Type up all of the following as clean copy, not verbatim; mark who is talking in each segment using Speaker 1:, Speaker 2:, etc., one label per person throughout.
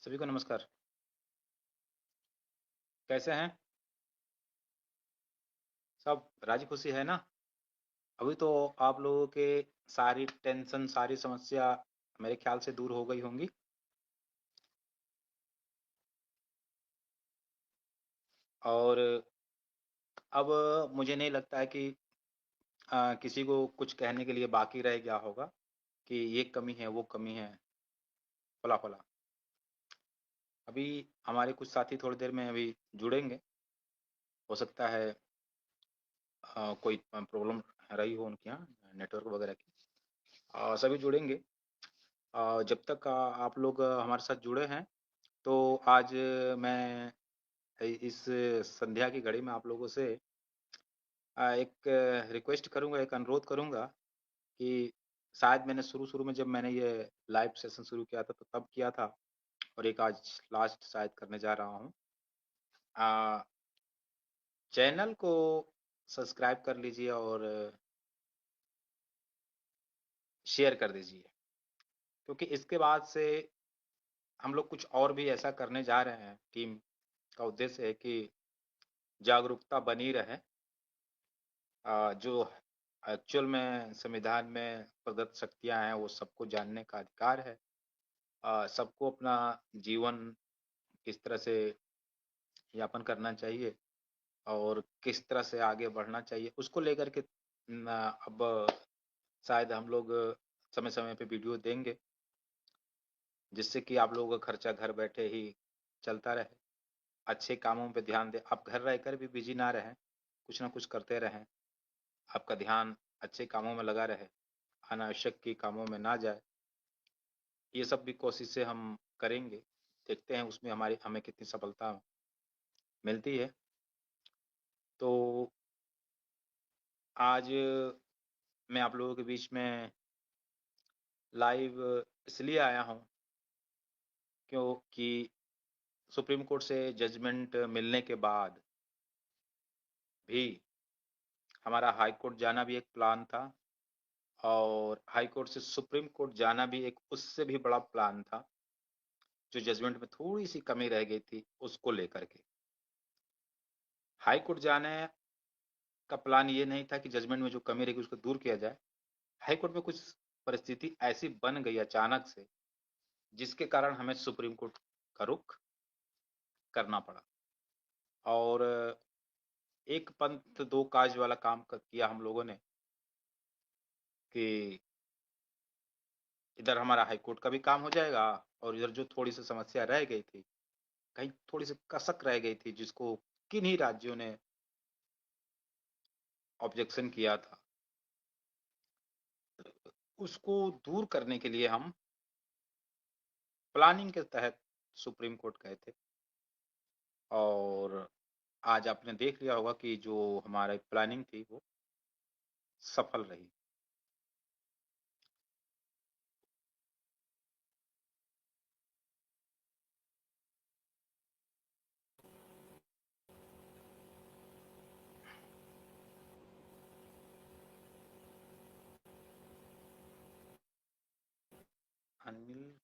Speaker 1: सभी को नमस्कार। कैसे हैं? सब राजी खुशी है ना? अभी तो आप लोगों के सारी टेंशन, सारी समस्या मेरे ख्याल से दूर हो गई होंगी। और अब मुझे नहीं लगता है कि किसी को कुछ कहने के लिए बाकी रह गया होगा कि ये कमी है, वो कमी है, फला फला। अभी हमारे कुछ साथी थोड़ी देर में अभी जुड़ेंगे। हो सकता है कोई प्रॉब्लम रही हो उनके यहाँ नेटवर्क वगैरह की। सभी जुड़ेंगे। जब तक आप लोग हमारे साथ जुड़े हैं तो आज मैं इस संध्या की घड़ी में आप लोगों से एक रिक्वेस्ट करूंगा, एक अनुरोध करूंगा कि शायद मैंने शुरू-शुरू में जब मैंने ये लाइव सेशन शुरू किया था तो तब किया था और एक आज लास्ट शायद करने जा रहा हूँ। चैनल को सब्सक्राइब कर लीजिए और शेयर कर दीजिए, क्योंकि इसके बाद से हम लोग कुछ और भी ऐसा करने जा रहे हैं। टीम का उद्देश्य है कि जागरूकता बनी रहे। जो एक्चुअल में संविधान में प्रदत्त शक्तियाँ हैं वो सबको जानने का अधिकार है। सबको अपना जीवन किस तरह से यापन करना चाहिए और किस तरह से आगे बढ़ना चाहिए उसको लेकर के अब शायद हम लोग समय-समय पे वीडियो देंगे, जिससे कि आप लोगों का खर्चा घर बैठे ही चलता रहे। अच्छे कामों पे ध्यान दें। आप घर रहकर भी बिजी ना रहें, कुछ ना कुछ करते रहें। आपका ध्यान अच्छे कामों में लगा रहे, अनावश्यक की कामों में ना जाए। ये सब भी कोशिशें हम करेंगे। देखते हैं उसमें हमें कितनी सफलता मिलती है। तो आज मैं आप लोगों के बीच में लाइव इसलिए आया हूँ क्योंकि सुप्रीम कोर्ट से जजमेंट मिलने के बाद भी हमारा हाई कोर्ट जाना भी एक प्लान था और हाई कोर्ट से सुप्रीम कोर्ट जाना भी एक उससे भी बड़ा प्लान था, जो जजमेंट में थोड़ी सी कमी रह गई थी उसको लेकर के। हाई कोर्ट जाने का प्लान ये नहीं था कि जजमेंट में जो कमी रहेगी उसको दूर किया जाए। हाई कोर्ट में कुछ परिस्थिति ऐसी बन गई अचानक से, जिसके कारण हमें सुप्रीम कोर्ट का रुख करना पड़ा और एक पंथ दो काज वाला काम किया हम लोगों ने कि इधर हमारा हाई कोर्ट का भी काम हो जाएगा और इधर जो थोड़ी सी समस्या रह गई थी, कहीं थोड़ी सी कसक रह गई थी, जिसको किन्हीं राज्यों ने ऑब्जेक्शन किया था, उसको दूर करने के लिए हम प्लानिंग के तहत सुप्रीम कोर्ट गए थे। और आज आपने देख लिया होगा कि जो हमारी प्लानिंग थी वो सफल रही। अनिल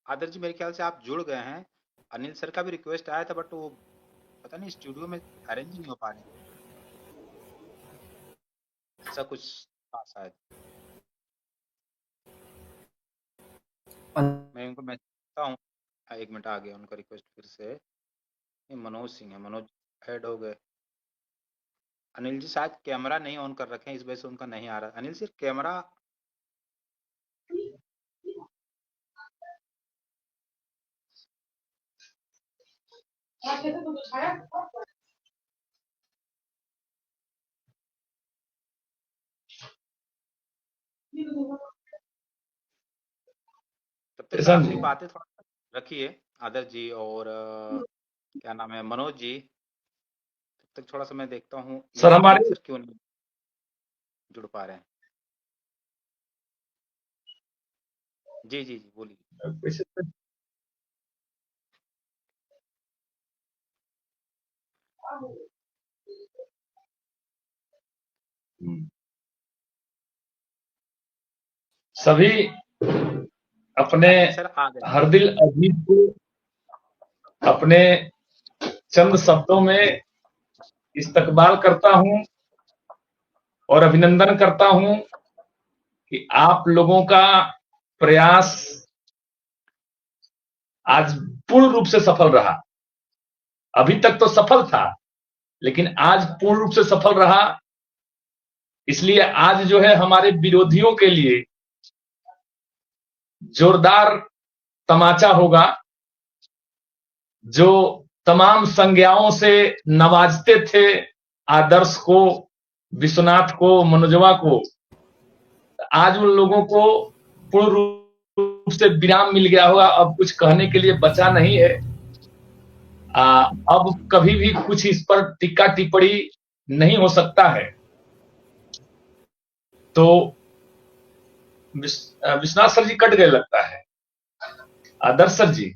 Speaker 1: आदर जी, मेरे ख्याल से आप जुड़ गए हैं। अनिल सर का भी रिक्वेस्ट आया था बट वो पता नहीं स्टूडियो में अरेंज नहीं हो पा रहे, ऐसा कुछ था शायद। मैं उनको मैसेज हूँ। एक मिनट, आ गया उनका रिक्वेस्ट फिर से। ये मनोज सिंह है, मनोज ऐड हो गए। अनिल जी शायद कैमरा नहीं ऑन कर रखे हैं, इस वजह से उनका नहीं आ रहा। अनिल सर कैमरा तब तक
Speaker 2: ऐसा
Speaker 1: अपनी
Speaker 2: नहीं।
Speaker 1: बातें थोड़ा रखिए आदर जी और क्या नाम है मनोज जी। तब तक थोड़ा सा मैं देखता हूँ ये
Speaker 2: सर
Speaker 1: अनिल
Speaker 2: हमारे
Speaker 1: सर क्यों नहीं जुड़ पा रहे हैं। जी जी जी, बोलिए।
Speaker 2: वैसे सभी अपने
Speaker 1: सर आ गए।
Speaker 2: हर दिल अजीज को अपने चंद शब्दों में इस्तकबाल करता हूं और अभिनंदन करता हूं कि आप लोगों का प्रयास आज पूर्ण रूप से सफल रहा। अभी तक तो सफल था, लेकिन आज पूर्ण रूप से सफल रहा। इसलिए आज जो है हमारे विरोधियों के लिए जोरदार तमाचा होगा। जो तमाम संज्ञाओं से नवाजते थे आदर्श को, विश्वनाथ को, मनोजवा को, आज उन लोगों को पूर्ण रूप से विराम मिल गया होगा। अब कुछ कहने के लिए बचा नहीं है। अब कभी भी कुछ इस पर टिक्का टिप्पणी नहीं हो सकता है। तो विश्वनाथ सर जी कट गए लगता है। आदर्श सर जी,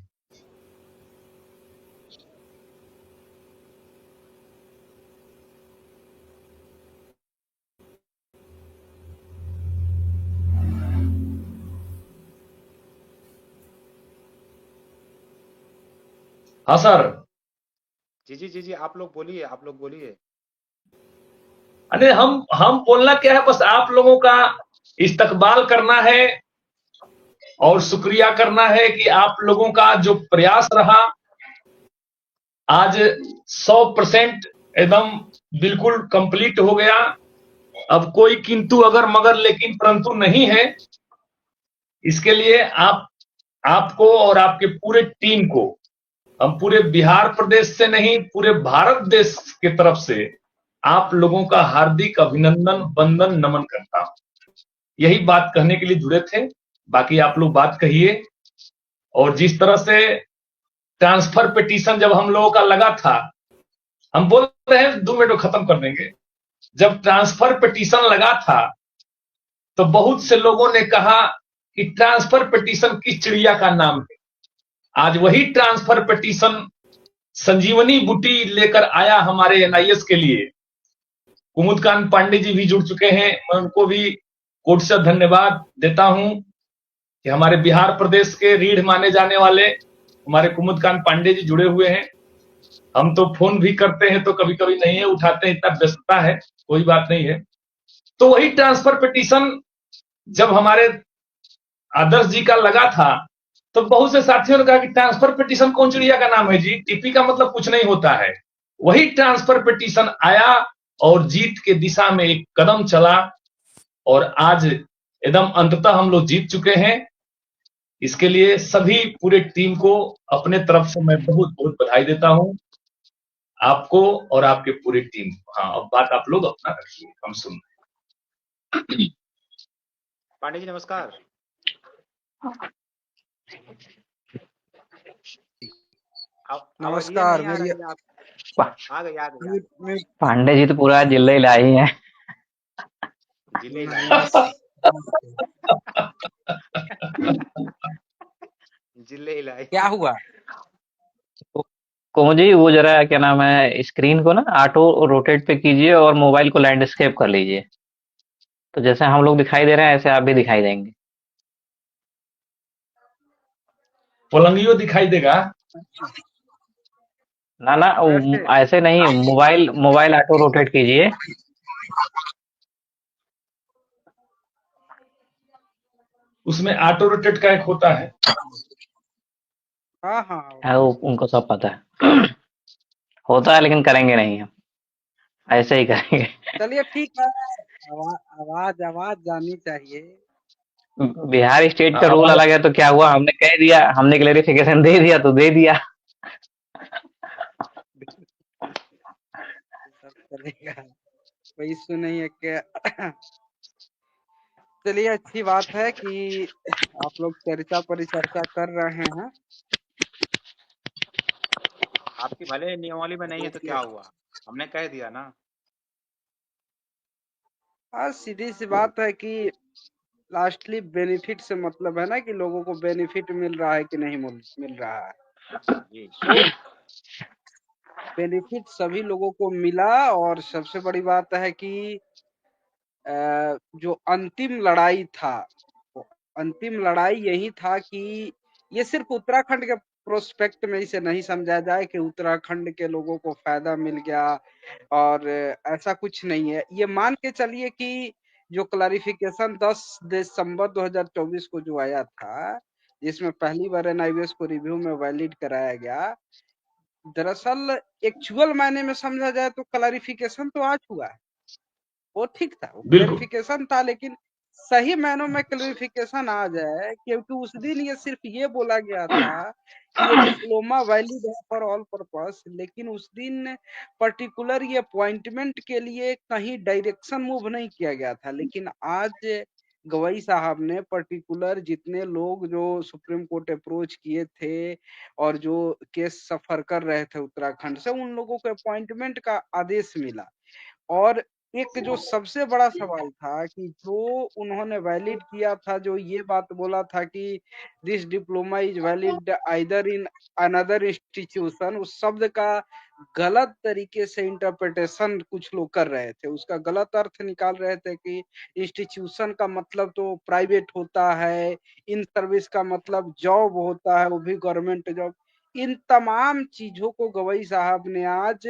Speaker 2: हाँ सर।
Speaker 1: जी, आप लोग बोलिए, आप लोग बोलिए।
Speaker 2: अरे हम बोलना क्या है, बस आप लोगों का इस्तकबाल करना है और शुक्रिया करना है कि आप लोगों का जो प्रयास रहा आज 100% एकदम बिल्कुल कंप्लीट हो गया। अब कोई किंतु अगर मगर लेकिन परंतु नहीं है। इसके लिए आपको और आपके पूरे टीम को हम पूरे बिहार प्रदेश से नहीं, पूरे भारत देश की तरफ से आप लोगों का हार्दिक अभिनंदन, वंदन, नमन करता हूं। यही बात कहने के लिए जुड़े थे। बाकी आप लोग बात कहिए। और जिस तरह से ट्रांसफर पिटीशन जब हम लोगों का लगा था, हम बोल रहे हैं 2 मिनट में खत्म कर देंगे। जब ट्रांसफर पिटीशन लगा था तो बहुत से लोगों ने कहा कि ट्रांसफर पिटीशन किस चिड़िया का नाम है। आज वही ट्रांसफर पिटीशन संजीवनी बूटी लेकर आया हमारे एनआईएस के लिए। कुमुदकांत पांडे जी भी जुड़ चुके हैं। मैं उनको भी कोट से धन्यवाद देता हूं कि हमारे बिहार प्रदेश के रीढ़ माने जाने वाले हमारे कुमुदकांत पांडे जी जुड़े हुए हैं। हम तो फोन भी करते हैं तो कभी कभी नहीं है उठाते हैं, इतना व्यस्तता है, कोई बात नहीं है। तो वही ट्रांसफर पिटीशन जब हमारे आदर्श जी का लगा था तो बहुत से साथियों ने कहा कि ट्रांसफर पिटीशन कौन चिड़िया का नाम है जी, टीपी का मतलब कुछ नहीं होता है। वही ट्रांसफर पिटीशन आया और जीत के दिशा में एक कदम चला और आज एकदम अंततः हम लोग जीत चुके हैं। इसके लिए सभी पूरे टीम को अपने तरफ से मैं बहुत बहुत बधाई देता हूं, आपको और आपके पूरी टीम को। हाँ, अब बात आप लोग अपना रखिए, हम सुन रहे हैं।
Speaker 1: पांडे जी नमस्कार। आवाज़
Speaker 3: नमस्कार।
Speaker 1: नहीं आ
Speaker 3: मेरी
Speaker 1: रही है आप। आ गई।
Speaker 4: पांडे जी तो पूरा जिले इलाही है।
Speaker 1: जिले जिले इलाही।
Speaker 3: क्या हुआ?
Speaker 4: कोमल जी वो जरा क्या नाम है, स्क्रीन को ना ऑटो रोटेट पे कीजिए और मोबाइल को लैंडस्केप कर लीजिए, तो जैसे हम लोग दिखाई दे रहे हैं ऐसे आप भी दिखाई देंगे।
Speaker 2: पलंगियो दिखाई देगा?
Speaker 4: ना ना ऐसे नहीं, मोबाइल मोबाइल ऑटो रोटेट कीजिए।
Speaker 2: उसमें ऑटो रोटेट का एक होता है।
Speaker 3: हाँ
Speaker 4: उनको सब पता है। होता है लेकिन करेंगे नहीं हम, ऐसे ही करेंगे।
Speaker 3: चलिए ठीक है। आवाज आवाज जानी चाहिए।
Speaker 4: बिहार स्टेट का रूल
Speaker 2: हमारे
Speaker 4: अलग है, तो क्या हुआ, हमने कह दिया, हमने क्लेरिफिकेशन दे दिया तो दे दिया।
Speaker 3: सब चलेगा, कोई इश्यू नहीं है क्या? चलिए अच्छी बात है कि आप लोग चर्चा परिचर्चा कर रहे हैं।
Speaker 1: आपकी भले नियमावली में नहीं है तो
Speaker 3: क्योंकि
Speaker 1: क्या हुआ, हमने कह दिया ना।
Speaker 3: आज सीधी सी बात है कि लास्टली बेनिफिट से मतलब है ना, कि लोगों को बेनिफिट मिल रहा है कि नहीं मिल रहा है।
Speaker 1: जी
Speaker 3: तो बेनिफिट सभी लोगों को मिला। और सबसे बड़ी बात है कि जो अंतिम लड़ाई था, वो अंतिम लड़ाई यही था कि ये सिर्फ उत्तराखंड के प्रोस्पेक्ट में इसे नहीं समझा जाए कि उत्तराखंड के लोगों को फायदा मिल गया, और ऐसा कुछ नहीं है। ये मान के चलिए कि जो क्लैरिफिकेशन 10 दिसंबर 2024 को जो आया था, जिसमें पहली बार एनआईवीएस को रिव्यू में वैलिड कराया गया, दरअसल एक्चुअल मायने में समझा जाए तो क्लैरिफिकेशन तो आज हुआ है, वो ठीक था, वो
Speaker 2: बिल्कुल।
Speaker 3: क्लेरिफिकेशन था, लेकिन सही मायनों में क्लेरिफिकेशन आ जाए, क्योंकि उस दिन ये सिर्फ ये बोला गया था कि ये डिप्लोमा वैलिड है फॉर ऑल पर्पस, लेकिन उस दिन पर्टिकुलर ये अपॉइंटमेंट के लिए कहीं डायरेक्शन मूव नहीं किया गया था। लेकिन आज गवई साहब ने पर्टिकुलर जितने लोग जो सुप्रीम कोर्ट अप्रोच किए थे और जो केस सफर कर रहे थे उत्तराखंड से, उन लोगों को अपॉइंटमेंट का आदेश मिला। और एक जो सबसे बड़ा सवाल था कि जो उन्होंने वैलिड किया था, जो ये बात बोला था कि this diploma is valid either in another institution, उस शब्द का गलत तरीके से इंटरप्रिटेशन कुछ लोग कर रहे थे, उसका गलत अर्थ निकाल रहे थे कि इंस्टीट्यूशन का मतलब तो प्राइवेट होता है, इन सर्विस का मतलब जॉब होता है, वो भी गवर्नमेंट जॉब। इन तमाम चीजों को गवई साहब ने आज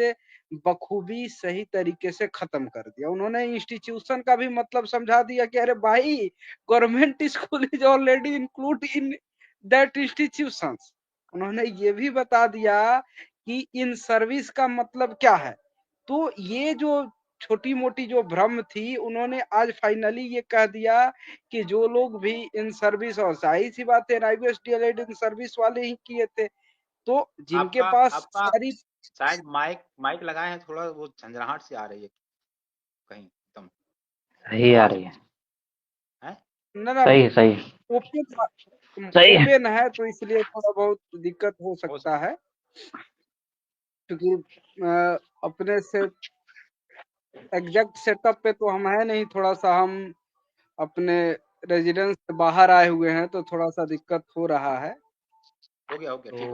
Speaker 3: बखूबी सही तरीके से खत्म कर दिया। उन्होंने इंस्टीट्यूशन का भी मतलब समझा दिया कि अरे भाई, government school is already include in that institutions. उन्होंने ये भी बता दिया कि इन सर्विस का मतलब क्या है। तो ये जो छोटी मोटी जो भ्रम थी, उन्होंने आज फाइनली ये कह दिया कि जो लोग भी इन सर्विस, और जाहिर सी बात है आईबीएस डीएलएड इन सर्विस वाले ही किए थे, तो जिनके
Speaker 1: आपका
Speaker 3: पास
Speaker 1: आपका
Speaker 3: सारी
Speaker 1: शायद माइक माइक लगाए हैं, थोड़ा वो झंझनाहट सी आ रही है कहीं एकदम
Speaker 4: सही आ
Speaker 1: आवाज
Speaker 4: रही है।
Speaker 1: है।
Speaker 3: ना ना
Speaker 4: सही सही सही है।
Speaker 3: ओपन है, तो इसलिए थोड़ा बहुत दिक्कत हो
Speaker 1: हो
Speaker 3: सकता
Speaker 1: सकता
Speaker 3: है, क्योंकि अपने से एग्जैक्ट सेटअप पे तो हम है नहीं, थोड़ा सा हम अपने रेजिडेंस से बाहर आए हुए हैं, तो थोड़ा सा दिक्कत हो रहा है।
Speaker 1: हो गया ठीक हो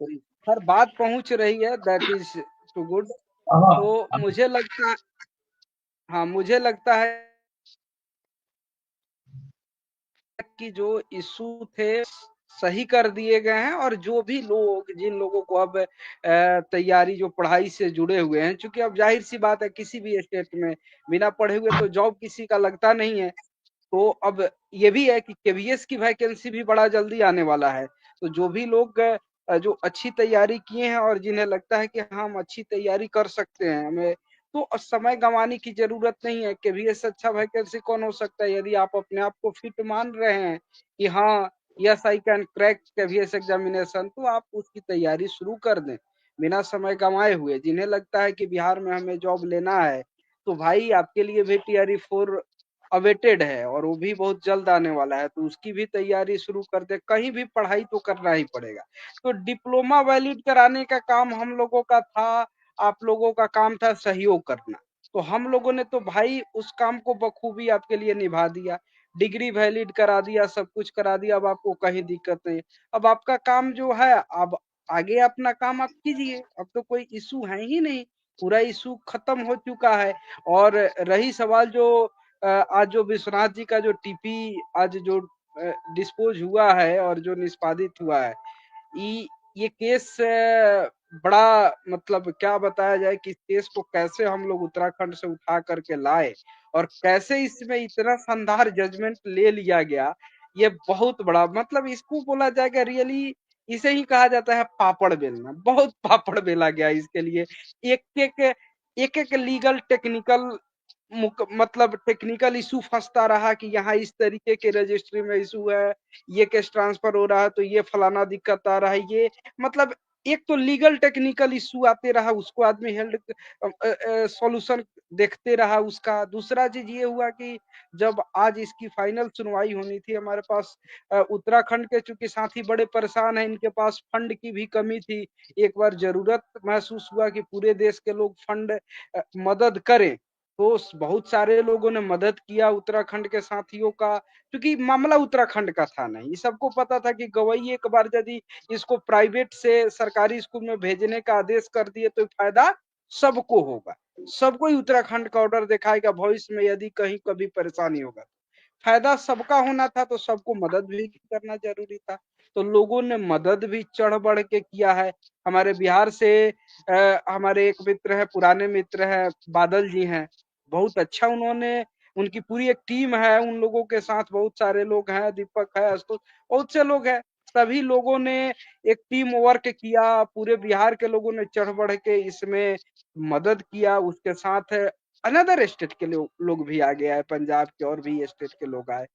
Speaker 3: तो
Speaker 1: गया।
Speaker 3: हर बात पहुंच रही है, दैट इज टू गुड।
Speaker 2: हाँ,
Speaker 3: तो मुझे लगता है, हाँ मुझे लगता है कि जो इशू थे सही कर दिए गए हैं, और जो भी लोग, जिन लोगों को अब तैयारी, जो पढ़ाई से जुड़े हुए हैं, क्योंकि अब जाहिर सी बात है किसी भी स्टेट में बिना पढ़े हुए तो जॉब किसी का लगता नहीं है। तो अब ये भी है कि केवीएस की वैकेंसी भी बड़ा जल्दी आने वाला है। तो जो भी लोग जो अच्छी तैयारी किए हैं और जिन्हें लगता है कि हाँ, हम अच्छी तैयारी कर सकते हैं, हमें तो समय गंवाने की जरूरत नहीं है। केवीएस से अच्छा वैकेंसी कौन हो सकता है? यदि आप अपने आप को फिट मान रहे हैं कि हाँ, yes I can crack KVS examination, तो आप उसकी तैयारी शुरू कर दें बिना समय गंवाए हुए। जिन्हें लगता है कि बिहार में हमें जॉब लेना है, तो भाई आपके लिए भी टीआरई 4 अवेटेड है, और वो भी बहुत जल्द आने वाला है, तो उसकी भी तैयारी शुरू कर दे। कहीं भी पढ़ाई तो करना ही पड़ेगा। तो डिप्लोमा वैलिड कराने का काम हम लोगों का था, आप लोगों का काम था सहयोग करना। तो हम लोगों ने तो भाई उस काम को बखूबी आपके लिए निभा दिया, डिग्री वैलिड करा दिया, सब कुछ करा दिया। अब आपको कहीं दिक्कत नहीं। अब आपका काम जो है, अब आगे अपना काम आप कीजिए, अब तो कोई इशू है ही नहीं, पूरा इशू खत्म हो चुका है। और रही सवाल जो आज जो विश्वनाथ जी का जो टीपी आज जो डिस्पोज हुआ है और जो निष्पादित हुआ है, ये केस बड़ा, मतलब क्या बताया जाए कि इस केस को कैसे हम लोग उत्तराखंड से उठा करके लाए और कैसे इसमें इतना शानदार जजमेंट ले लिया गया। ये बहुत बड़ा, मतलब इसको बोला जाएगा रियली, इसे ही कहा जाता है पापड़ बेलना। बहुत पापड़ बेला गया इसके लिए। एक एक लीगल टेक्निकल मतलब टेक्निकल इशू फंसता रहा कि यहाँ इस तरीके के रजिस्ट्री में इशू है, ये केस ट्रांसफर हो रहा है तो ये फलाना दिक्कत आ रहा है। ये मतलब एक तो लीगल टेक्निकल इशू आते रहा, उसको आदमी हेल्ड सॉल्यूशन देखते रहा उसका। दूसरा चीज ये हुआ कि जब आज इसकी फाइनल सुनवाई होनी थी, हमारे पास उत्तराखंड के चूंकि साथी बड़े परेशान हैं, इनके पास फंड की भी कमी थी। एक बार जरूरत महसूस हुआ कि पूरे देश के लोग फंड मदद करें, तो बहुत सारे लोगों ने मदद किया उत्तराखंड के साथियों का, क्योंकि मामला उत्तराखंड का था नहीं। सबको पता था कि गवई एक बार यदि इसको प्राइवेट से सरकारी स्कूल में भेजने का आदेश कर दिए तो फायदा सबको होगा, सबको ही उत्तराखंड का ऑर्डर दिखाएगा भविष्य में यदि कहीं कभी परेशानी होगा। फायदा सबका होना था तो सबको मदद भी करना जरूरी था। तो लोगों ने मदद भी चढ़ बढ़ के किया है। हमारे बिहार से हमारे एक मित्र है, पुराने मित्र है, बादल जी हैं, बहुत अच्छा उन्होंने, उनकी पूरी एक टीम है, उन लोगों के साथ बहुत सारे लोग हैं, दीपक है, आशुतोष, बहुत से लोग हैं। सभी लोगों ने एक टीम वर्क किया, पूरे बिहार के लोगों ने चढ़ बढ़ के इसमें मदद किया। उसके साथ अनदर स्टेट के लोग भी आ गया है, पंजाब के और भी स्टेट के लोग आए।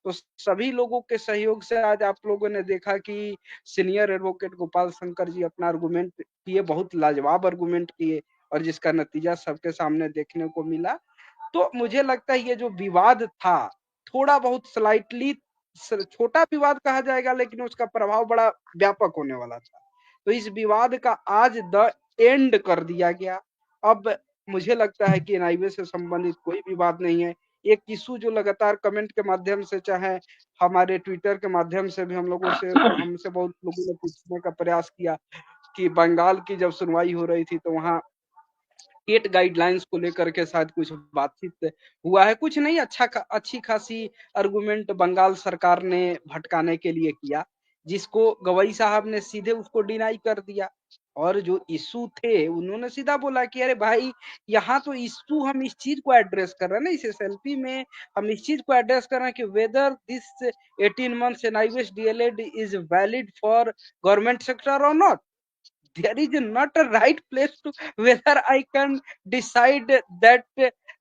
Speaker 3: तो सभी लोगों के सहयोग से आज आप लोगों ने देखा कि सीनियर एडवोकेट गोपाल शंकर जी अपना आर्गुमेंट किए, बहुत लाजवाब आर्गुमेंट किए, और जिसका नतीजा सबके सामने देखने को मिला। तो मुझे लगता है ये जो विवाद था, थोड़ा बहुत स्लाइटली छोटा विवाद कहा जाएगा, लेकिन उसका प्रभाव बड़ा व्यापक होने वाला था। तो इस विवाद का आज द एंड कर दिया गया। अब मुझे लगता है कि एनआईवे से संबंधित कोई विवाद नहीं है। एक इशू जो लगातार कमेंट के माध्यम से, चाहे हमारे ट्विटर के माध्यम से भी हमसे बहुत लोगों ने पूछने का प्रयास किया कि बंगाल की जब सुनवाई हो रही थी तो वहाँ स्टेट गाइडलाइंस को लेकर के शायद कुछ बातचीत हुआ है, कुछ नहीं, अच्छी खासी आर्गुमेंट बंगाल सरकार ने भटकाने के लिए किया, जिसको गवई साहब ने सीधे उसको डिनाई कर दिया। और जो इशू थे उन्होंने सीधा बोला कि अरे भाई, यहाँ तो इशू हम इस चीज को एड्रेस कर रहे हैं ना, इस एसएलपी में हम इस चीज को एड्रेस कर रहे हैं कि whether this 18 months NIVS DLED is valid for government sector और not. there is not a right place to whether I can decide that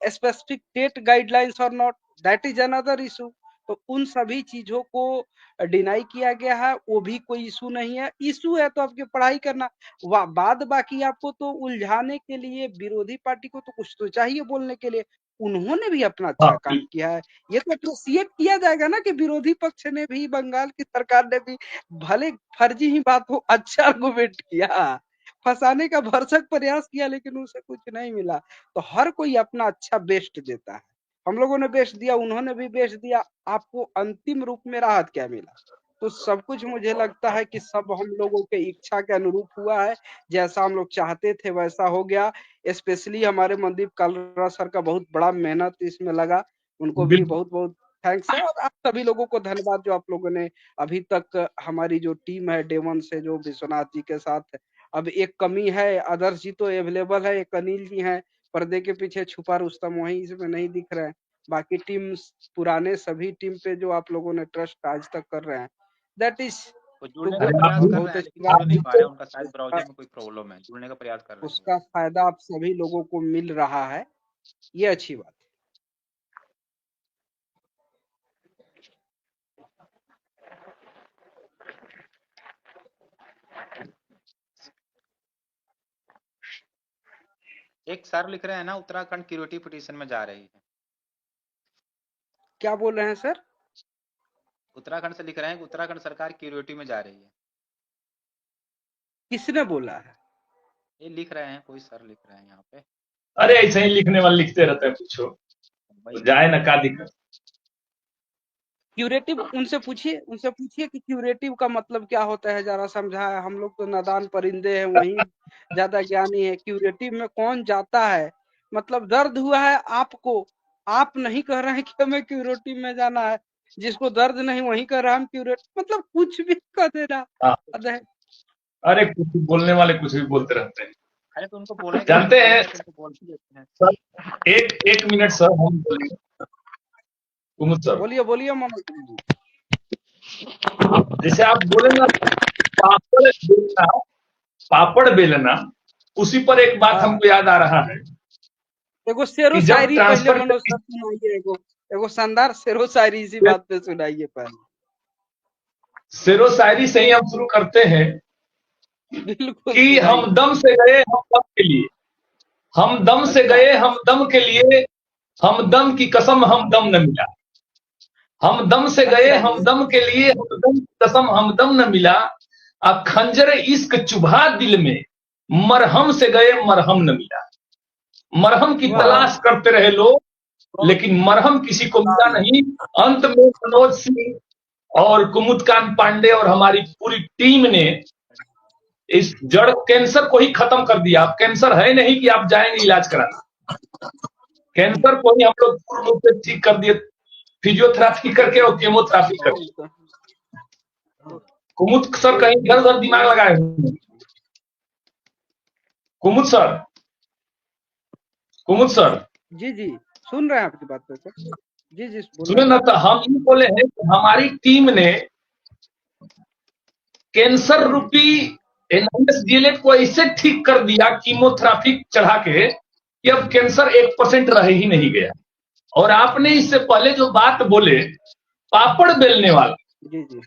Speaker 3: specific state guidelines or not, that is another issue। तो उन सभी चीजों को deny किया गया है, वो भी कोई इशू नहीं है। इशू है तो आपकी पढ़ाई करना, बाद बाकी आपको तो उलझाने के लिए विरोधी पार्टी को तो कुछ तो चाहिए बोलने के लिए। उन्होंने भी अपना अच्छा काम किया है, ये तो अप्रिशिएट किया जाएगा ना कि विरोधी पक्ष ने भी, बंगाल की सरकार ने भी, भले फर्जी ही बात हो, अच्छा आर्गुमेंट किया, फंसाने का भरसक प्रयास किया, लेकिन उसे कुछ नहीं मिला। तो हर कोई अपना अच्छा बेस्ट देता है। हम लोगों ने बेस्ट दिया, उन्होंने भी बेस्ट दिया, आपको अंतिम रूप में राहत क्या मिला? तो सब कुछ मुझे लगता है कि सब हम लोगों के इच्छा के अनुरूप हुआ है, जैसा हम लोग चाहते थे वैसा हो गया। स्पेशली हमारे मनदीप कालरा सर का बहुत बड़ा मेहनत इसमें लगा, उनको भी बहुत बहुत थैंक्स है। और आप सभी लोगों को धन्यवाद जो आप लोगों ने अभी तक हमारी जो टीम है डे वन से, जो विश्वनाथ जी के साथ, अब एक कमी है, आदर्श जी तो अवेलेबल है, एक अनिल जी हैं पर्दे के पीछे छुपा रुस्तम, वही इसमें नहीं दिख रहे हैं। बाकी टीम पुराने सभी टीम पे जो आप लोगों ने ट्रस्ट आज तक कर रहे हैं, दैट इज
Speaker 1: वो जुड़ने का प्रयास कर रहे हैं, लेकिन जुड़ नहीं पा रहे हैं, उनका शायद ब्राउजर में कोई प्रॉब्लम है, जुड़ने का प्रयास कर रहे हैं।
Speaker 3: उसका फायदा आप सभी लोगों को मिल रहा है, ये अच्छी बात है।
Speaker 1: एक सर लिख रहे हैं ना, उत्तराखंड क्यूरेटिव पिटीशन में जा रही है।
Speaker 3: क्या बोल रहे हैं सर?
Speaker 1: उत्तराखंड से लिख रहे हैं कि उत्तराखंड सरकार क्यूरेटिव में जा रही है।
Speaker 3: किसने बोला है?
Speaker 1: ये लिख रहे हैं, कोई सर लिख रहे हैं यहाँ पे।
Speaker 2: अरे ऐसे ही लिखने वाले लिखते रहते हैं, पूछो तो जाए ना, का दिक्कत।
Speaker 3: क्यूरेटिव उनसे पूछिए कि क्यूरेटिव का मतलब क्या होता है, जरा समझाए। हम लोग तो नादान परिंदे हैं, वही ज्यादा ज्ञानी है। क्यूरेटिव में कौन जाता है? मतलब दर्द हुआ है आपको, आप नहीं कह रहे हैं कि हमें क्यूरेटिव में जाना है, जिसको दर्द नहीं वही कह रहा है हम क्यूरेटिव, मतलब कुछ भी कह देना।
Speaker 2: अरे कुछ भी बोलने वाले कुछ भी बोलते रहते हैं।
Speaker 1: अरे तो उनको बोलने
Speaker 2: जानते हैं सर, एक मिनट सर, हम बोलेंगे।
Speaker 3: बोलिए मनोज जी।
Speaker 2: जैसे आप बोले ना, पापड़ बेलना, उसी पर एक बात हमको याद आ रहा है।
Speaker 3: एगो शेरो शायरी पहले मनोज सर सुनाइए, एगो शानदार शेरो शायरी इसी बात पे सुनाइए पहले।
Speaker 2: शेरो शायरी से ही हम शुरू करते हैं।
Speaker 3: बिल्कुल
Speaker 2: कि हम दम से गए हम दम के लिए, हम दम से गए हम दम के लिए, हम दम की कसम हम दम न मिला। हम दम से गए हम दम के लिए, हम दम की कसम हम दम न मिला। खंजर इश्क चुभा दिल में, मरहम से गए मरहम न मिला। मरहम की
Speaker 3: वाह
Speaker 2: तलाश करते रहे लोग, लेकिन मरहम किसी को मिला नहीं। अंत में मनोज सिंह और कुमुदकांत पांडे और हमारी पूरी टीम ने इस जड़ कैंसर को ही खत्म कर दिया। अब कैंसर है नहीं कि आप जाएंगे इलाज कराने, कैंसर को ही हम लोग पूर्ण रूप से ठीक कर दिए, फिजियोथेरापी करके और केमोथेरापी करके। कुमुद सर कहीं इधर उधर दिमाग लगाए हुए हैं। कुमुद सर, कुमुद सर
Speaker 3: जी जी सुन रहे हैं आपकी बात सर। जी जी
Speaker 2: सुने
Speaker 3: बोलिए।
Speaker 2: ना, तो हम ये बोले हैं कि हमारी टीम ने कैंसर रूपी NIS-DLF को ऐसे ठीक कर दिया कीमोथेरापी चढ़ा के कि अब कैंसर 1% रह ही नहीं गया। और आपने इससे पहले जो बात बोले पापड़ बेलने वाला,
Speaker 3: जी जी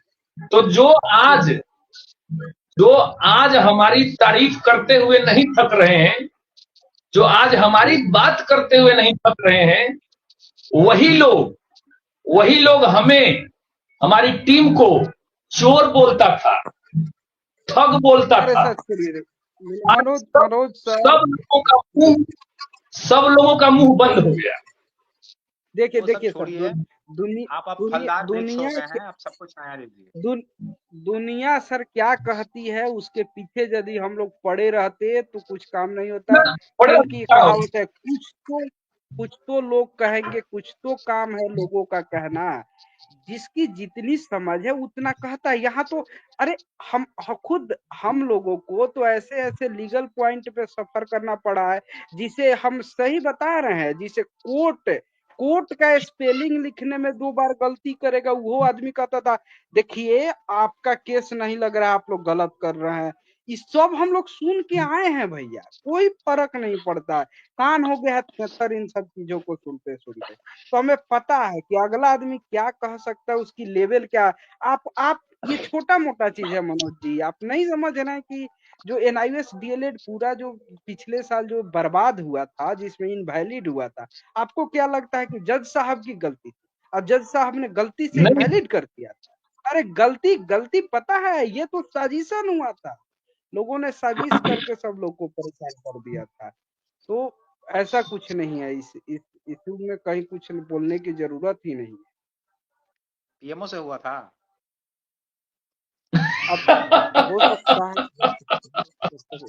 Speaker 2: तो जो आज हमारी तारीफ करते हुए नहीं थक रहे हैं, जो आज हमारी बात करते हुए नहीं थक रहे हैं, वही लोग हमें, हमारी टीम को चोर बोलता था, ठग बोलता
Speaker 3: अरे
Speaker 2: था।
Speaker 3: सर सुनिए
Speaker 2: आज
Speaker 3: मनोज
Speaker 2: सब
Speaker 3: मनोज सर
Speaker 2: सब लोगों का मुंह बंद हो गया।
Speaker 3: देखिए
Speaker 1: वो सब
Speaker 3: देखिए सर
Speaker 1: छोड़िए, आप फलदार वृक्ष हो
Speaker 3: दुनिया
Speaker 1: गए हैं, आप सबको छाया दीजिए।
Speaker 3: दुन, दुनिया सर क्या कहती है उसके पीछे यदि हम लोग पड़े रहते तो कुछ काम नहीं होता,
Speaker 2: ना बड़े
Speaker 3: क्योंकि कहावत है कुछ तो लोग कहेंगे, कुछ तो काम है लोगों का कहना। जिसकी जितनी समझ है उतना कहता है। यहाँ तो अरे खुद हम लोगों को तो ऐसे ऐसे लीगल पॉइंट पे सफर करना पड़ा है, जिसे हम सही बता रहे हैं, जिसे कोर्ट का स्पेलिंग लिखने में 2 बार गलती करेगा वो आदमी कहता था देखिए आपका केस नहीं लग रहा है, आप लोग गलत कर रहे हैं। ये सब हम लोग सुन के आए हैं भैया, कोई फर्क नहीं पड़ता है। कान हो गया है थेथर इन सब चीजों को सुनते सुनते। तो हमें पता है कि अगला आदमी क्या कह सकता है, उसकी लेवल क्या है। आप ये छोटा मोटा चीज है मनोज जी, आप नहीं समझ रहे हैं कि जो NIS-DLED पूरा जो पिछले साल जो बर्बाद हुआ था, जिसमें इनवैलिड हुआ था, आपको क्या लगता है कि जज साहब की गलती थी और जज साहब ने गलती से
Speaker 2: नहीं,
Speaker 3: इनवैलिड कर दिया? अरे गलती गलती पता है, ये तो साजिशन हुआ था, लोगों ने साजिश करके सब लोग को परेशान कर दिया था। तो ऐसा कुछ नहीं है, इस इशू में कहीं कुछ बोलने की जरूरत ही नहीं है।
Speaker 1: PMO से हुआ था।
Speaker 3: अब हो सकता है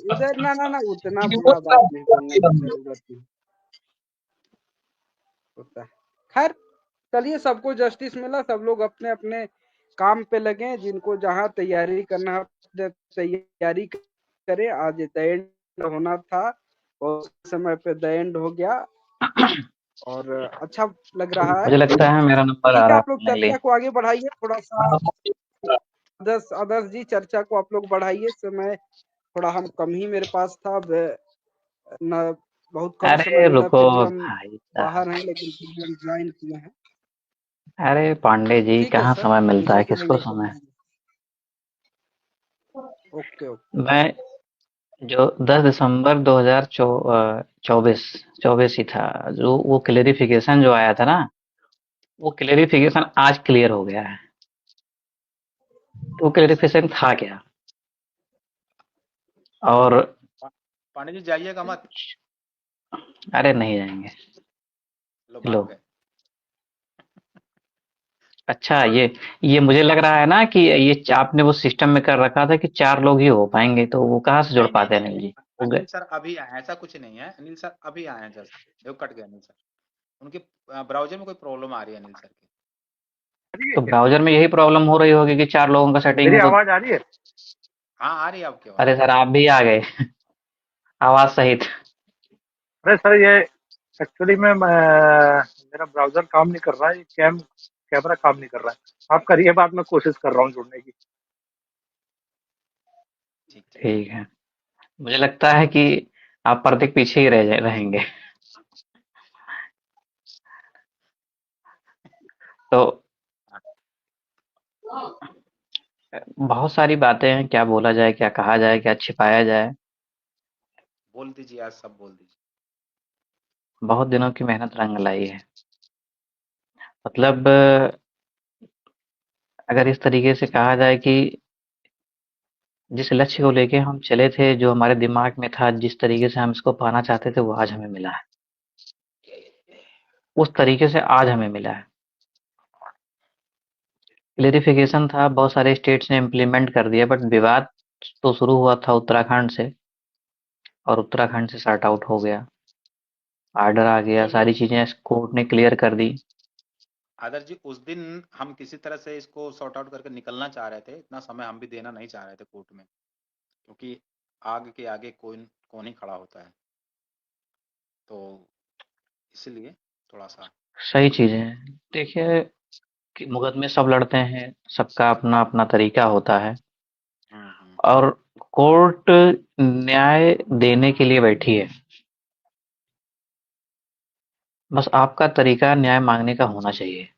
Speaker 3: उधर ना ना ना उतना
Speaker 2: कि वो
Speaker 3: बुरा बात नहीं बोलने की जरूरत नहीं होता है। खैर चलिए, सबको जस्टिस मिला, सब लोग अपने अपने काम पे लगे, जिनको जहाँ तैयारी करना है तैयारी करे। आज द एंड होना था और समय पे द एंड हो गया और अच्छा लग रहा है।
Speaker 4: मुझे लगता है मेरा नंबर आ
Speaker 3: ठीक है,
Speaker 4: रहा
Speaker 3: आप लोग
Speaker 4: है फाइनली।
Speaker 3: चर्चा को आगे बढ़ाइए थोड़ा सा। आदर्श जी चर्चा को आप लोग बढ़ाइए, समय थोड़ा हम कम ही मेरे पास था, न बहुत कम समय
Speaker 4: अरे
Speaker 3: मिला,
Speaker 4: रुको
Speaker 3: फिर भी हम
Speaker 4: भाई
Speaker 3: बाहर
Speaker 4: साहब,
Speaker 3: हैं लेकिन फिर भी हम ज्वाइन किए हैं।
Speaker 4: अरे पांडे जी
Speaker 3: ठीक है
Speaker 4: कहाँ
Speaker 3: सर,
Speaker 4: समय मिलता है
Speaker 3: बिजी
Speaker 4: किसको
Speaker 3: रहेंगे
Speaker 4: समय।
Speaker 3: कभी। Okay okay.
Speaker 4: मैं जो 10 दिसंबर 2024 24 ही था, जो वो क्लेरिफिकेशन जो आया था ना, वो क्लेरिफिकेशन आज क्लियर हो गया है। तो क्लेरिफिकेशन था क्या? और
Speaker 1: पांडे जी जाइएगा मत।
Speaker 4: अरे नहीं जाएंगे।
Speaker 1: लो
Speaker 4: लो,
Speaker 1: भाग गए।
Speaker 4: अच्छा ये मुझे लग रहा है ना कि ये आपने वो सिस्टम में कर रखा था कि 4 लोग ही हो पाएंगे, तो वो कहाँ से जुड़
Speaker 1: नहीं नहीं
Speaker 4: पाते
Speaker 1: नहीं
Speaker 4: हैं
Speaker 1: नहीं
Speaker 4: अनिल
Speaker 1: नहीं,
Speaker 4: जी? हो
Speaker 1: अनिल
Speaker 4: गए।
Speaker 1: सर अभी आए, ऐसा कुछ नहीं है। अनिल सर अभी आए हैं जस्ट, देखो कट गए अनिल सर। उनके ब्राउजर में कोई प्रॉब्लम आ रही है अनिल सर की।
Speaker 4: तो ब्राउजर में यही प्रॉब्लम हो रही होगी कि 4 लोगों का सेटिंग
Speaker 5: मेरी
Speaker 4: है तो।
Speaker 5: आवाज आ रही है?
Speaker 1: हाँ आ रही है आपकी आवाज।
Speaker 4: अरे सर आप भी आ गए आवाज सहित।
Speaker 5: अरे सर ये एक्चुअली में मेरा ब्राउजर काम नहीं कर रहा है, कैमरा काम नहीं कर रहा है। आप करिए बात, मैं कोशिश कर रहा हूँ जुड़ने की।
Speaker 1: ठीक ठीक।
Speaker 4: ठीक है, मुझे लगता है कि आप पर्दे के पीछे ही रहेंगे। तो बहुत सारी बातें हैं, क्या बोला जाए, क्या कहा जाए, क्या छिपाया जाए।
Speaker 1: बोल दीजिए, आज सब बोल दीजिए।
Speaker 4: बहुत दिनों की मेहनत रंग लाई है। मतलब अगर इस तरीके से कहा जाए कि जिस लक्ष्य को लेके हम चले थे, जो हमारे दिमाग में था, जिस तरीके से हम इसको पाना चाहते थे, वो आज हमें मिला है। उस तरीके से आज हमें मिला है। क्लेरिफिकेशन था, बहुत सारे स्टेट्स ने इम्प्लीमेंट कर दिया, बट विवाद तो शुरू हुआ था उत्तराखंड से, और उत्तराखंड से सॉर्ट आउट हो गया, ऑर्डर आ गया,
Speaker 1: चलो
Speaker 4: सारी चीजें कोर्ट ने क्लियर कर दी।
Speaker 1: आदर्श जी, उस दिन हम किसी तरह से इसको सॉर्ट आउट करके निकलना चाह रहे थे, इतना समय हम भी देना नहीं चाह रहे थे कोर्ट में, क्योंकि आग के आगे कौन ही खड़ा होता है, तो इसलिए थोड़ा सा।
Speaker 4: सही चीजें हैं। देखिए कि मुकदमे सब लड़ते हैं, सबका अपना अपना तरीका होता है,
Speaker 1: हम्म।
Speaker 4: और कोर्ट न्याय देने के लिए बैठी है। बस आपका तरीका न्याय मांगने का होना चाहिए।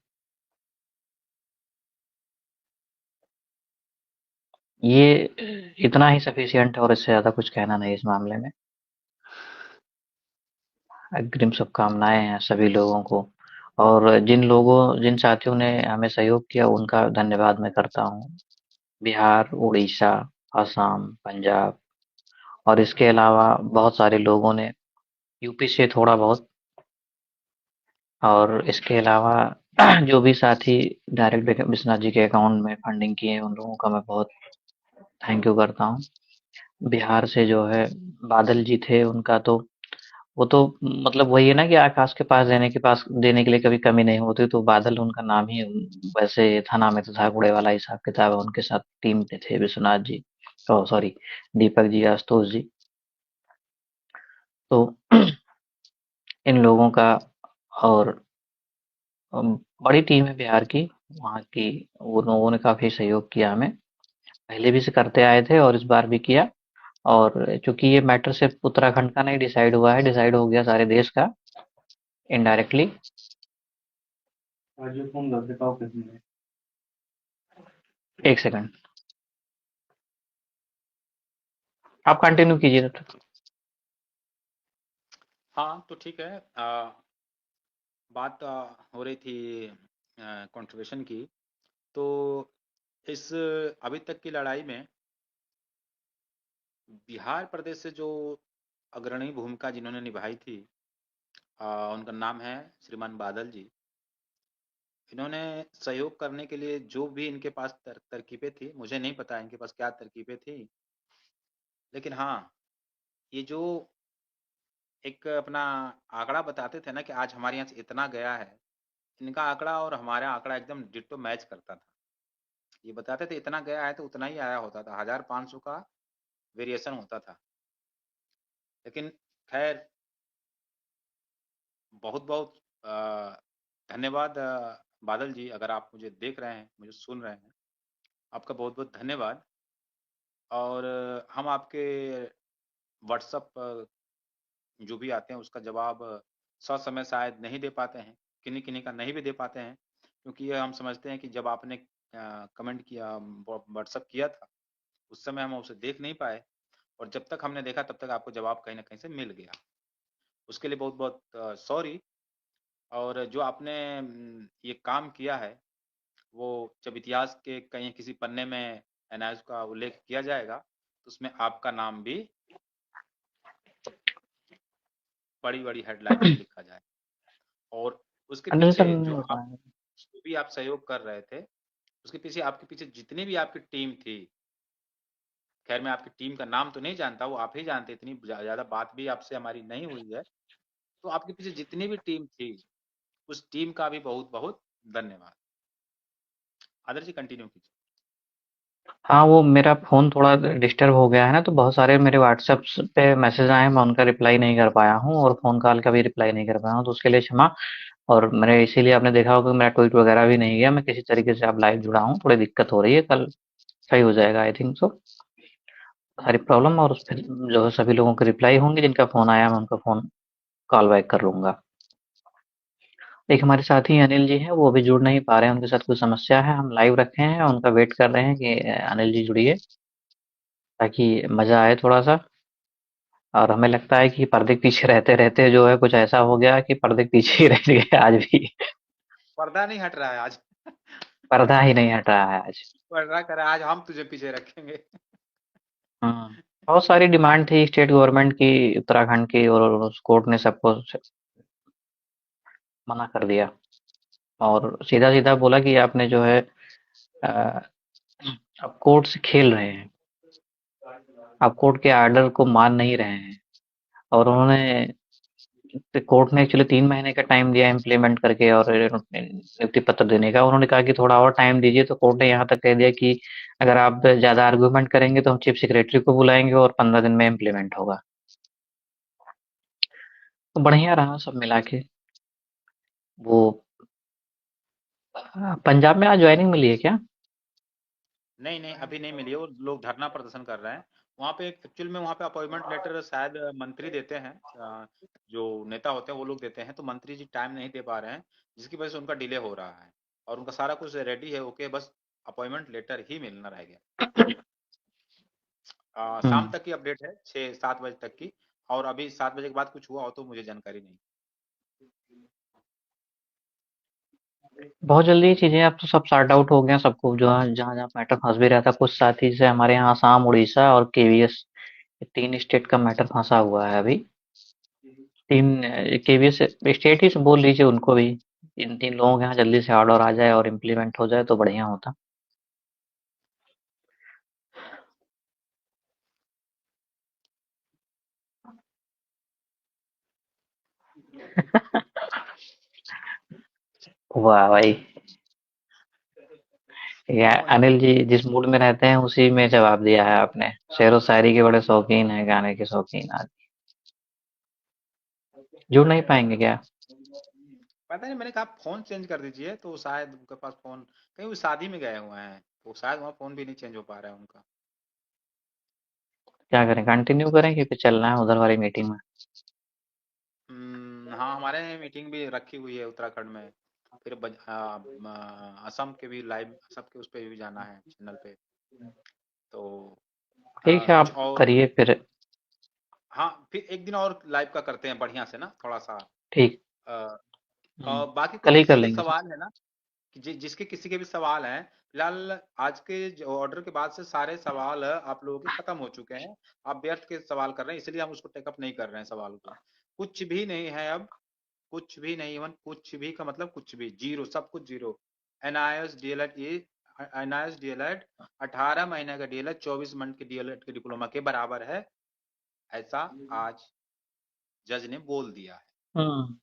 Speaker 4: ये इतना ही सफिशिएंट है, और इससे ज्यादा कुछ कहना नहीं इस मामले में। अग्रिम शुभकामनाएं हैं सभी लोगों को, और जिन साथियों ने हमें सहयोग किया उनका धन्यवाद मैं करता हूँ। बिहार, उड़ीसा, असम, पंजाब, और इसके अलावा बहुत सारे लोगों ने यूपी से थोड़ा बहुत, और इसके अलावा जो भी साथी डायरेक्ट विश्वनाथ जी के अकाउंट में फंडिंग किए, उन लोगों का मैं बहुत थैंक यू करता हूँ। बिहार से जो है बादल जी थे, उनका तो वो तो मतलब वही है ना कि आकाश के पास देने के लिए कभी कमी नहीं होती, तो बादल उनका नाम ही वैसे थाना में तो था, कूड़े वाला हिसाब किताब है। उनके साथ टीम पे थे विश्वनाथ जी, ओ सॉरी, दीपक जी, आशुतोष जी। तो इन लोगों का, और बड़ी टीम है बिहार की, वहाँ की, वो लोगों ने काफी सहयोग किया हमें, पहले भी से करते आए थे और इस बार भी किया। और चूंकि ये मैटर सिर्फ उत्तराखंड का नहीं डिसाइड हुआ है, डिसाइड हो गया सारे देश का इनडायरेक्टली। एक सेकंड, आप कंटिन्यू कीजिए तब तक।
Speaker 1: हाँ तो ठीक है। बात हो रही थी कंट्रीब्यूशन की, तो इस अभी तक की लड़ाई में बिहार प्रदेश से जो अग्रणी भूमिका जिन्होंने निभाई थी, उनका नाम है श्रीमान बादल जी। इन्होंने सहयोग करने के लिए जो भी इनके पास तरकीबें थी, मुझे नहीं पता इनके पास क्या तरकीबें थी, लेकिन हाँ, ये जो एक अपना आंकड़ा बताते थे ना कि आज हमारे यहाँ से इतना गया है, इनका आंकड़ा और हमारा आंकड़ा एकदम डिट्टो मैच करता था। ये बताते थे इतना गया है तो उतना ही आया होता था, 1500 का वेरिएशन होता था। लेकिन खैर, बहुत बहुत धन्यवाद बादल जी, अगर आप मुझे देख रहे हैं, मुझे सुन रहे हैं, आपका बहुत बहुत धन्यवाद। और हम आपके व्हाट्सअप जो भी आते हैं उसका जवाब ससमय शायद नहीं दे पाते हैं, किन्हीं किन्हीं का नहीं भी दे पाते हैं, क्योंकि ये हम समझते हैं कि जब आपने कमेंट किया, व्हाट्सअप किया था, उस समय हम उसे देख नहीं पाए, और जब तक हमने देखा तब तक आपको जवाब कहीं ना कहीं से मिल गया। उसके लिए बहुत बहुत सॉरी। और जो आपने ये काम किया है, वो जब इतिहास के कहीं किसी पन्ने में एनआईएस का उल्लेख किया जाएगा, तो उसमें आपका नाम भी बड़ी बड़ी हेडलाइन में लिखा जाए। और उसके
Speaker 4: अनिल सर
Speaker 1: पीछे
Speaker 4: नहीं
Speaker 1: जो
Speaker 4: हो
Speaker 1: आप
Speaker 4: पाएंगे।
Speaker 1: जो भी आप सहयोग कर रहे थे, उसके पीछे आपके पीछे जितनी भी आपकी टीम थी, खैर मैं आपकी टीम का नाम तो नहीं जानता, वो आप ही जानते, इतनी ज्यादा बात भी आपसे हमारी नहीं हुई है। तो आपके पीछे जितनी भी टीम थी, उस टीम का भी बहुत बहुत धन्यवाद। आदर्श जी कंटिन्यू कीजिए।
Speaker 4: हाँ, वो मेरा फ़ोन थोड़ा डिस्टर्ब हो गया है ना, तो बहुत सारे मेरे व्हाट्सएप पे मैसेज आए हैं, मैं उनका रिप्लाई नहीं कर पाया हूँ, और फ़ोन कॉल का भी रिप्लाई नहीं कर पाया हूँ, तो उसके लिए क्षमा। और मैंने इसीलिए आपने देखा होगा कि मेरा ट्वीट वगैरह भी नहीं गया, मैं किसी तरीके से अब लाइव जुड़ा हूँ, थोड़ी दिक्कत हो रही है, कल सही हो जाएगा आई थिंक सो सारी प्रॉब्लम, और उस पर जो है सभी लोगों के रिप्लाई होंगे, जिनका फ़ोन आया मैं उनका फ़ोन कॉल बैक कर लूंगा। एक हमारे साथी अनिल जी हैं, वो अभी जुड़ नहीं पा रहे हैं, उनके साथ कुछ समस्या है, हम लाइव रखे हैं, उनका वेट कर रहे हैं कि अनिल जी जुड़िए, ताकि मजा आए थोड़ा सा। और हमें लगता है कि पर्दे के पीछे रहते रहते जो है कुछ ऐसा हो गया कि पर्दे के पीछे ही रह गए आज भी।
Speaker 1: पर्दा नहीं हट रहा है आज।
Speaker 4: पर्दा ही नहीं हट रहा है आज।
Speaker 1: पर्दा करे आज हम तुझे पीछे रखेंगे।
Speaker 4: बहुत सारी डिमांड थी स्टेट गवर्नमेंट की, उत्तराखंड की, और उस कोर्ट ने सबको मना कर दिया और सीधा-सीधा बोला कि आपने जो है अ, आप कोर्ट से खेल रहे हैं, आप कोर्ट के ऑर्डर को मान नहीं रहे हैं। और उन्होंने, तो कोर्ट ने एक्चुअली 3 महीने का टाइम दिया इम्प्लीमेंट करके और नियुक्ति पत्र देने का। उन्होंने कहा कि थोड़ा और टाइम दीजिए, तो कोर्ट ने यहाँ तक कह दिया कि अगर आप ज़्यादा आर्गुमेंट करेंगे तो हम चीफ सेक्रेटरी को बुलाएँगे और 15 दिन में इम्प्लीमेंट होगा। तो बढ़िया रहा सब मिला के। वो पंजाब में आज ज्वाइनिंग मिली है क्या?
Speaker 1: नहीं नहीं, अभी नहीं मिली है, वो लोग धरना प्रदर्शन कर रहे हैं वहाँ पे। एक्चुअल में वहाँ पे अपॉइंटमेंट लेटर शायद मंत्री देते हैं, जो नेता होते हैं वो लोग देते हैं, तो मंत्री जी टाइम नहीं दे पा रहे हैं, जिसकी वजह से उनका डिले हो रहा है। और उनका सारा कुछ रेडी है, ओके, बस अपॉइंटमेंट लेटर ही मिलना रह गया। शाम तक की अपडेट है, 6-7 बजे तक की। और अभी 7 बजे के बाद कुछ हुआ हो तो मुझे जानकारी नहीं।
Speaker 4: बहुत जल्दी ये चीज़ें अब तो सब सॉर्ट आउट हो गया, सबको जो है जहाँ-जहाँ मैटर फँस भी रहा था। कुछ साथी जैसे हमारे यहाँ आसाम, उड़ीसा और केवीएस, ये 3 स्टेट का मैटर फँसा हुआ है अभी। 3 केवीएस स्टेट ही बोल लीजिए उनको भी। इन 3 लोगों के यहाँ जल्दी से ऑर्डर आ जाए और इम्प्लीमेंट हो जाए तो बढ़िया होता। वाह भाई! या अनिल जी जिस मूड में रहते हैं उसी में जवाब दिया है आपने। शेरो शायरी के बड़े शौकीन हैं, गाने के शौकीन आदमी। जुड़ नहीं पाएंगे क्या?
Speaker 1: पता नहीं, मैंने कहा फोन चेंज कर दीजिए, तो शायद उनके पास फोन, कहीं वो शादी में गए हुए हैं, तो शायद वहाँ फोन भी नहीं चेंज हो पा रहा है उनका।
Speaker 4: क्या करें, कंटिन्यू करें कि फिर चलना है उधर वाली मीटिंग में?
Speaker 1: हाँ, हमारे यहाँ मीटिंग भी रखी हुई है उत्तराखंड में। फिर असम के भी लाइव, सबके उस पे भी जाना है चैनल पे। तो
Speaker 4: ठीक है,
Speaker 1: कुछ
Speaker 4: आप
Speaker 1: और,
Speaker 4: करिए फिर।
Speaker 1: हाँ, फिर एक दिन और लाइव का करते हैं बढ़िया से ना, थोड़ा सा।
Speaker 4: ठीक।
Speaker 1: अ, और बाकी कोई
Speaker 4: कल ही
Speaker 1: किसी
Speaker 4: कर
Speaker 1: के
Speaker 4: लेंगे सर।
Speaker 1: सवाल है ना, कि जिसके किसी के भी सवाल हैं, फिलहाल आज के ऑर्डर के बाद से सारे सवाल आप लोगों के खत्म हो चुके हैं। आप व्यर्थ के सवाल कर रहे हैं, इसलिए हम उसको टेकअप नहीं कर रहे हैं सवाल को। कुछ भी नहीं है अब, कुछ भी नहीं, इवन कुछ भी का मतलब कुछ भी, जीरो, सब कुछ जीरो। एनआईएस डीएलएड, ये एनआईएस डीएलएड 18 महीने का डीएलएड 24 मंथ के डीएलएड के डिप्लोमा के बराबर है, ऐसा आज जज ने बोल दिया है।
Speaker 4: हम्म।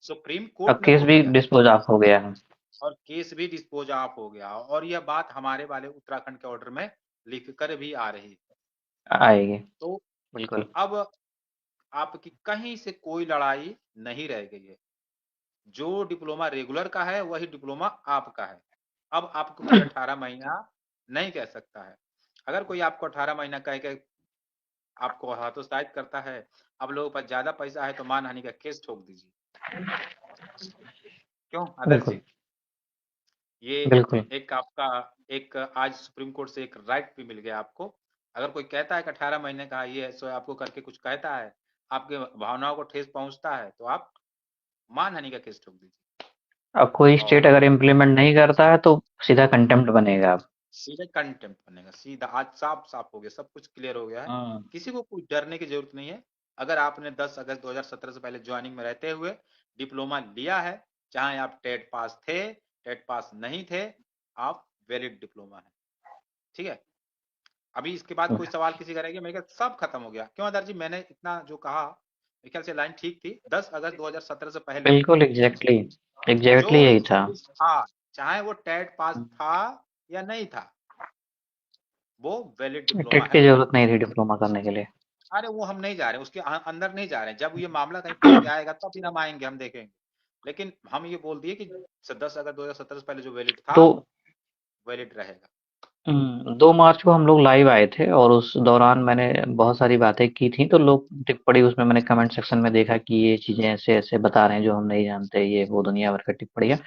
Speaker 1: सुप्रीम
Speaker 4: अब
Speaker 1: कोर्ट ने
Speaker 4: केस
Speaker 1: बोल
Speaker 4: भी
Speaker 1: दिया है,
Speaker 4: डिस्पोज ऑफ हो गया है।
Speaker 1: और केस भी डिस्पोज ऑफ हो गया, और यह बात हमारे वाले उत्तराखंड के ऑर्डर में लिख कर भी आ रही।
Speaker 4: आएगी।
Speaker 1: तो
Speaker 4: बिल्कुल।
Speaker 1: अब आपकी कहीं से कोई लड़ाई नहीं रह गई है। जो डिप्लोमा रेगुलर का है वही डिप्लोमा आपका है। अब आपको कोई 18 महीना नहीं कह सकता है। अगर कोई आपको 18 महीना कह के आपको हतोत्साहित करता है, आप लोगों के पास ज्यादा पैसा है, तो मानहानि का केस ठोक दीजिए। क्यों आदर्श
Speaker 4: बिल्कुल।
Speaker 1: जी? ये
Speaker 4: बिल्कुल।
Speaker 1: एक आपका, एक आज सुप्रीम कोर्ट से एक राइट भी मिल गया आपको। अगर कोई कहता है कि 18 महीने का ये है, सो आपको करके कुछ कहता है, आपके भावनाओं को ठेस पहुंचता है, तो आप मानहानि का केस ठोक दीजिए।
Speaker 4: अब कोई स्टेट
Speaker 1: और
Speaker 4: अगर इम्प्लीमेंट नहीं करता है तो सीधा कंटेम्प्ट बनेगा अब।
Speaker 1: सीधे कंटेम्प्ट बनेगा, सीधा। आज साफ साफ हो गया, सब कुछ क्लियर हो गया है।
Speaker 4: हम्म।
Speaker 1: किसी को कोई डरने की जरूरत नहीं है। अगर आपने 10 अगस्त 2017 से पहले ज्वाइनिंग में रहते हुए डिप्लोमा लिया है, चाहे आप टेट पास थे, टेट पास नहीं थे, आप वैलिड डिप्लोमा है। ठीक है, अभी इसके बाद कोई सवाल किसी का रह गया, मेरे ख्याल सब खत्म हो गया। क्यों आदर जी, मैंने इतना जो कहा, मेरे ख्याल से लाइन ठीक थी। 10 अगस्त 2017 से पहले
Speaker 4: बिल्कुल एग्जैक्टली,
Speaker 1: जो
Speaker 4: एग्जैक्टली यही था।
Speaker 1: सर्विस था, चाहे वो टेट पास था या नहीं था, वो वैलिड डिप्लोमा
Speaker 4: टेट की
Speaker 1: है।
Speaker 4: जरूरत नहीं थी डिप्लोमा करने के लिए।
Speaker 1: अरे वो हम नहीं जा रहे, उसके अंदर नहीं जा रहे हैं। जब ये मामला कहीं फंस के आएगा तब फिर हम आएंगे, हम देखेंगे। लेकिन हम ये बोल दिए कि 10 अगस्त 2017 से पहले जो वैलिड था,
Speaker 4: तो
Speaker 1: वैलिड रहेगा।
Speaker 4: 2 मार्च को हम लोग लाइव आए थे और उस दौरान मैंने बहुत सारी बातें की थी, तो लोग टिप्पणी उसमें मैंने कमेंट सेक्शन में देखा कि ये चीजें ऐसे ऐसे बता रहे हैं जो हम नहीं जानते, ये वो दुनिया भर का टिप्पणियां।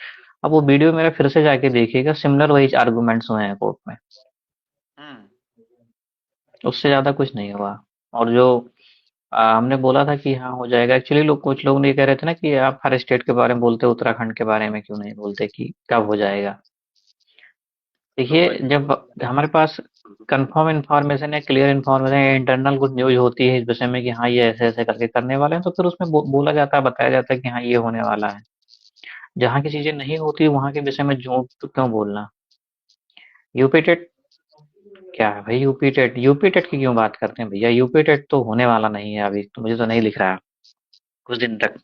Speaker 4: अब वो वीडियो मेरा फिर से जाके देखिएगा, सिमिलर वही आर्गुमेंट्स हुए हैं कोर्ट में।
Speaker 1: हम्म।
Speaker 4: उससे ज्यादा कुछ नहीं हुआ। और जो हमने बोला था कि हाँ हो जाएगा, एक्चुअली लोग, कुछ लोग ये कह रहे थे ना कि आप हर स्टेट के बारे में बोलते हो, उत्तराखंड के बारे में क्यों नहीं बोलते कि कब हो जाएगा।
Speaker 1: तो
Speaker 4: देखिए
Speaker 1: वही
Speaker 4: जब हमारे पास कंफर्म इन्फॉर्मेशन या क्लियर इन्फॉर्मेशन या इंटरनल कुछ न्यूज होती है इस विषय में कि हाँ ये ऐसे-ऐसे करके करने वाले हैं, तो फिर उसमें बोला जाता है, बताया जाता है कि हाँ ये होने वाला है। जहाँ की चीजें नहीं होती वहाँ के विषय में झूठ तो क्यों बोलना। यूपी टेट क्या है भाई? यूपी टेट की क्यों बात करते हैं भैया? यूपी टेट तो होने वाला नहीं है अभी, तो मुझे तो नहीं लिख रहा है कुछ दिन तक।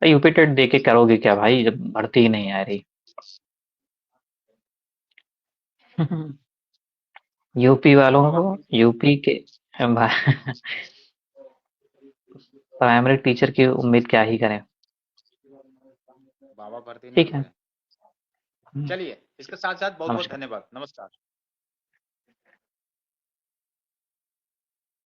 Speaker 4: यूपी टेट दे के करोगे क्या भाई जब भर्ती ही नहीं आ रही। यूपी वालों को यूपी के प्राइमरी टीचर की उम्मीद क्या ही करें।
Speaker 1: बाबा भर्ती नहीं
Speaker 4: ठीक
Speaker 1: हो
Speaker 4: है।
Speaker 1: रहे। चलिए, इसके साथ-साथ बहुत-बहुत
Speaker 4: नमस्कार।
Speaker 1: धन्यवाद। नमस्कार।